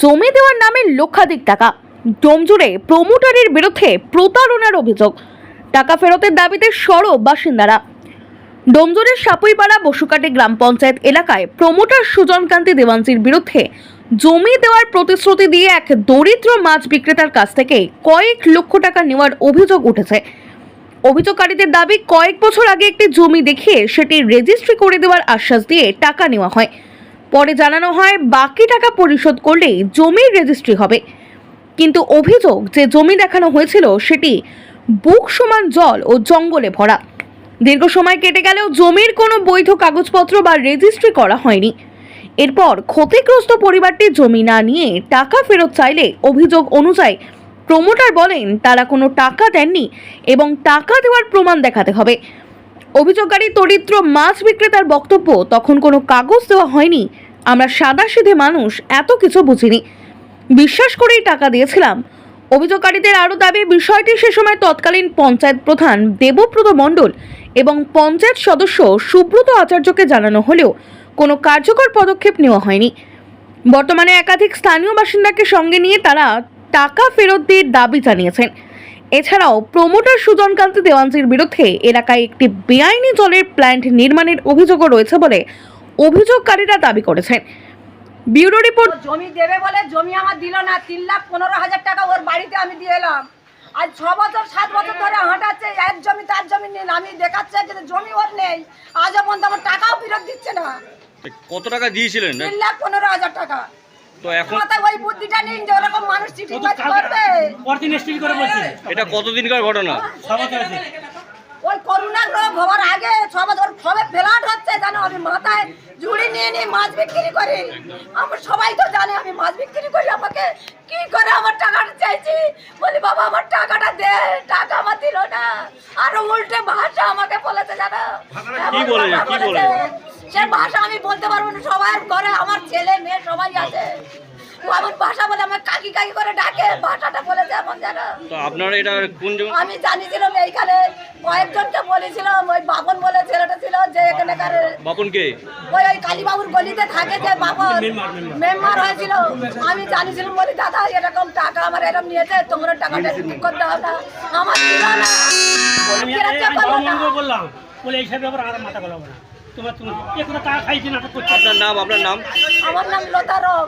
জমি দেওয়ার নামে লক্ষাধিক টাকা। ডোমজুড়ে প্রমোটারের বিরুদ্ধে প্রতারণার অভিযোগ, টাকা ফেরতের দাবিতে সরব বাসিন্দারা। ডোমজুড়ের সাপুইপাড়া বসুকাটি গ্রাম পঞ্চায়েত এলাকায় প্রমোটার সুজনকান্তি দেওয়ানজির বিরুদ্ধে জমি দেওয়ার প্রতিশ্রুতি দিয়ে এক দরিদ্র মাছ বিক্রেতার কাছ থেকে কয়েক লক্ষ টাকা নেওয়ার অভিযোগ উঠেছে। অভিযোগকারীদের দাবি, কয়েক বছর আগে একটি জমি দেখিয়ে সেটি রেজিস্ট্রি করে দেওয়ার আশ্বাস দিয়ে টাকা নেওয়া হয়। পরে জানানো হয় বাকি টাকা পরিশোধ করলেই জমির রেজিস্ট্রি হবে। কিন্তু অভিযোগ, যে জমি দেখানো হয়েছিল সেটি বুক সমান জল ও জঙ্গলে ভরা। দীর্ঘ সময় কেটে গেলেও জমির কোনো বৈধ কাগজপত্র বা রেজিস্ট্রি করা হয়নি। এরপর ক্ষতিগ্রস্ত পরিবারটি জমি না নিয়ে টাকা ফেরত চাইলে অভিযোগ অনুযায়ী প্রমোটার বলেন তারা কোনো টাকা দেননি এবং টাকা দেওয়ার প্রমাণ দেখাতে হবে। অভিযোগকারী দরিদ্র মাছ বিক্রেতার বক্তব্য, তখন কোনো কাগজ দেওয়া হয়নি, আমরা সাদাসিধে মানুষ, এত কিছু বুঝিনি, বিশ্বাস করেই টাকা দিয়েছিলাম। অভিযোগকারীদের আরও দাবি, বিষয়টি সে সময় তৎকালীন পঞ্চায়েত প্রধান দেবব্রত মণ্ডল এবং পঞ্চায়েত সদস্য সুব্রত আচার্যকে জানানো হলেও কোনো কার্যকর পদক্ষেপ নেওয়া হয়নি। বর্তমানে একাধিক স্থানীয় বাসিন্দাকে সঙ্গে নিয়ে তারা টাকা ফেরত দিয়ে দাবি জানিয়েছেন। এছাড়াও প্রমোটার সুজনকান্তি দেওয়ানজির বিরুদ্ধে এলাকায় একটি বেআইনি জলের প্ল্যান্ট নির্মাণের অভিযোগও রয়েছে বলে অভিযোগকারীরা দাবি করেছেন। Bureau report. জমি দেবে বলে জমি আমার দিল না। 3,15,000 টাকা ওর বাড়িতে আমি দিয়ে এলাম। আজ 6 বছর 7 বছর ধরে হাঁটাচ্ছে, এক জমি তার জমি নেই, আমি দেখাচ্ছে কিন্তু জমি ওর নেই। আজও পর্যন্ত আমার টাকাও ফেরত দিচ্ছে না। কত টাকা দিয়েছিলেন? 3,15,000 টাকা। তো এখন মাথায় ওই বুদ্ধিটা নেই যে ওরকম মানুষ চিঠি করবে। এটা কতদিনকার ঘটনা? ওই করোনার রোগ হওয়ার আগে 6 বছর সবে ফ্ল্যাট হচ্ছে জানো। আমি মাথায় ঝুড়ি নিয়ে নিয়ে মাছ বিক্রি করি। আমার সবাই তো জানে আমি মাছ বিক্রি করি। আমাকে কি করে আমার টাকাটা চাইছি, বলি বাবা আমার টাকাটা দে, টাকা আমার দিল না। আর উল্টে ভাষা আমাকে বলেছে জানো। কি বলে? সে ভাষা আমি বলতে পারবো না। সবাই ঘরে আমার ছেলে মেয়ে সবাই আছে। ও আমার ভাষা বলে আমার কাকি কাকি করে ডাকে, ভাষাটা বলেছে এমন জানো। তো আপনারা এটা কোন জমি? আমি জানিছিলাম এইখানে কয়েকজনকে বলেছিলাম। ওই বাপন বলে ছেলেটা ছিল যে এখানকার। বাপন কে? ওই কালীবাবুর গলিতে থাকে যে বাপন মেম্বার হয়েছিল। আমি জানিছিলাম, বলি দাদা এরকম টাকা আমার এরকম নিয়েছে, তোমরা টাকাটা ঠিক করতে হবে না। আমার ছিল না, বললাম বলে এইসব ব্যাপার আর মাথা গলাবো না। তোমার টাকা খাইছি না। আপনার নাম? আমার নাম লতা রং।